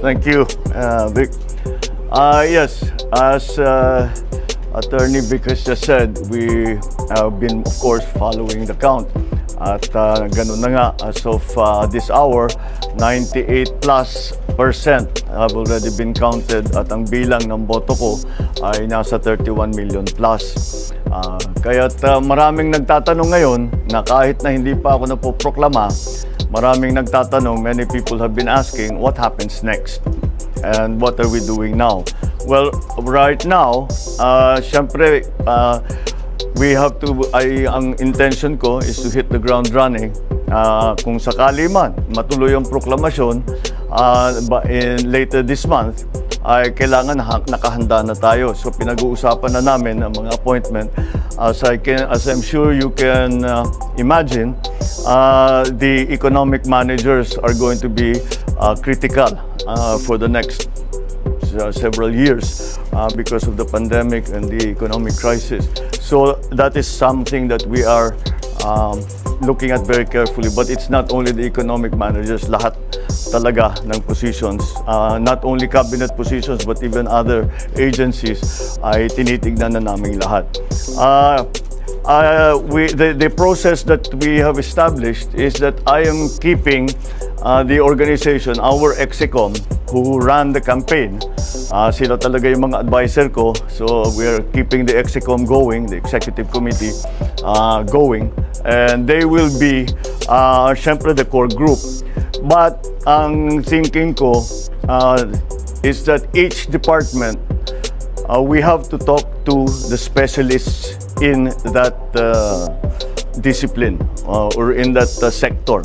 Thank you, Vic. Yes, as Attorney Vic has just said, we have been, of course, following the count. At ganun na nga, as of this hour, 98+% have already been counted at ang bilang ng boto ko ay nasa 31 million plus. Kaya't maraming nagtatanong ngayon na kahit na hindi pa ako napoproklama, maraming nagtatanong, many people have been asking, what happens next? And what are we doing now? Well, right now, syempre, we have to, ang intention ko is to hit the ground running. Kung sakali man matuloy ang proklamasyon later this month, ay kailangan nakahanda na tayo. So pinag-uusapan na namin ang mga appointment. As I'm sure you can imagine, the economic managers are going to be critical for the next several years because of the pandemic and the economic crisis. So that is something that we are looking at very carefully. But it's not only the economic managers, lahat talaga ng positions, not only cabinet positions but even other agencies ay tinitignan na namin lahat. The process that we have established is that I am keeping the organization, our EXECOM, who ran the campaign. Sila talaga yung mga advisor ko. So we are keeping the EXECOM going, the executive committee going. And they will be, syempre, the core group. But ang thinking ko is that each department, we have to talk to the specialists in that discipline or in that sector.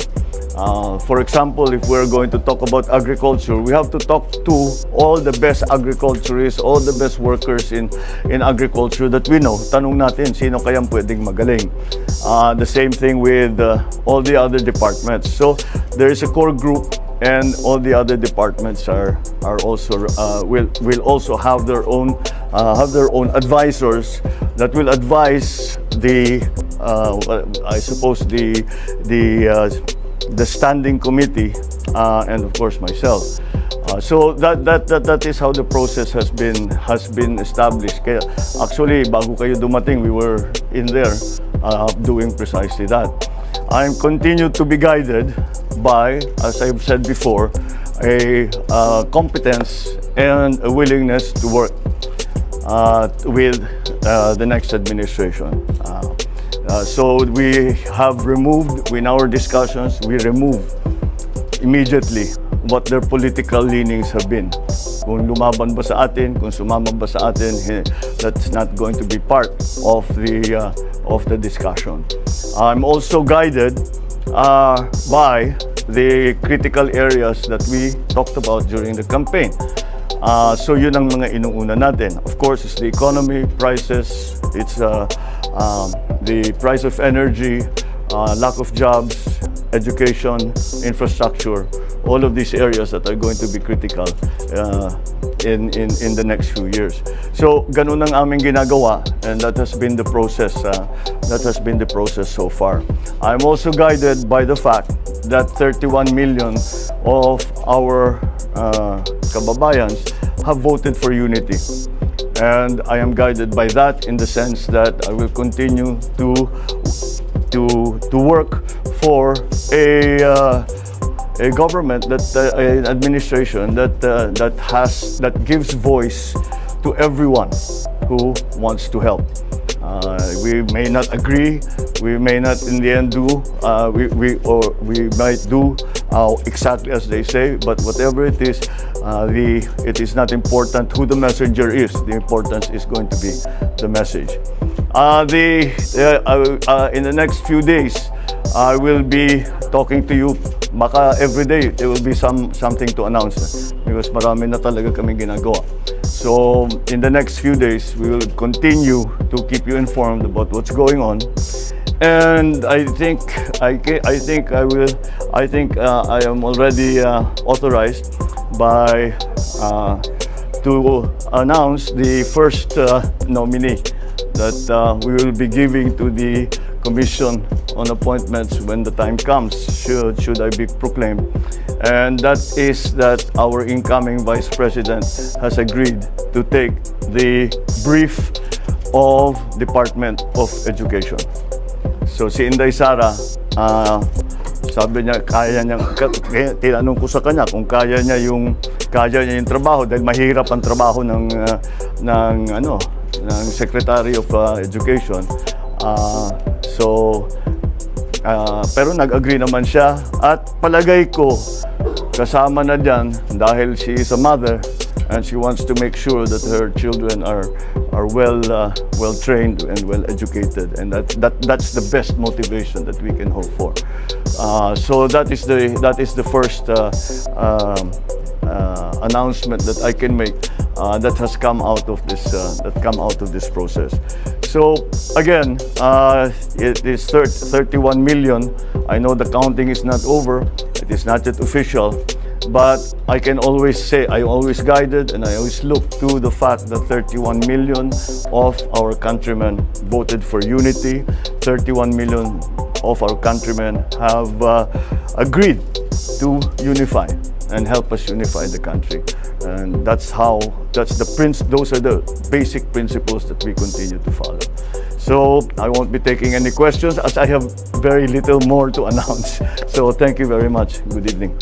For example, if we're going to talk about agriculture, we have to talk to all the best agriculturists, all the best workers in agriculture that we know. Tanong natin, sino kayang pwedeng magaling? The same thing with all the other departments. So there is a core group, and all the other departments are also will also have their own advisors that will advise the I suppose the standing committee and of course myself. So that is how the process has been established. Kaya actually bago kayo dumating, we were in there doing precisely that. I'm continued to be guided by, as I've said before, a competence and a willingness to work with the next administration. So we have removed, in our discussions, we remove immediately what their political leanings have been. Kung lumaban ba sa atin, kung sumama ba sa atin, that's not going to be part of the discussion. I'm also guided by the critical areas that we talked about during the campaign. So yun ang mga inuuna natin. Of course, it's the economy, prices, it's the price of energy, lack of jobs, education, infrastructure, all of these areas that are going to be critical in the next few years. So ganun ang aming ginagawa, and that has been the process. That has been the process so far. I'm also guided by the fact that 31 million of our kababayans have voted for unity. And I am guided by that in the sense that I will continue to work for a government, an administration that gives voice to everyone who wants to help. We may not agree, we may not in the end do, we might do exactly as they say, but whatever it is, it is not important who the messenger is. The importance is going to be the message. In the next few days, I will be talking to you. Baka every day there will be something to announce because marami na talaga kaming ginagawa. So in the next few days, we will continue to keep you informed about what's going on. And I think I am already authorized by to announce the first nominee that we will be giving to the commission on appointments when the time comes, should I be proclaimed. And that is that our incoming Vice President has agreed to take the brief of Department of Education. So si Inday Sara, sabi niya kaya niya, tinanong ko sa kanya kung kaya niya yung trabaho dahil mahirap ang trabaho ng Secretary of Education. Pero nag-agree naman siya at palagay ko kasama na diyan dahil she is a mother and she wants to make sure that her children are well trained and well educated, and that's the best motivation that we can hope for. So that is the first announcement that I can make that has come out of this process. So again, it is 31 million. I know the counting is not over. It is not yet official. But I can always say, I always guided and I always look to the fact that 31 million of our countrymen voted for unity. 31 million of our countrymen have agreed to unify and help us unify the country. And those are the basic principles that we continue to follow. So I won't be taking any questions as I have very little more to announce. So thank you very much. Good evening.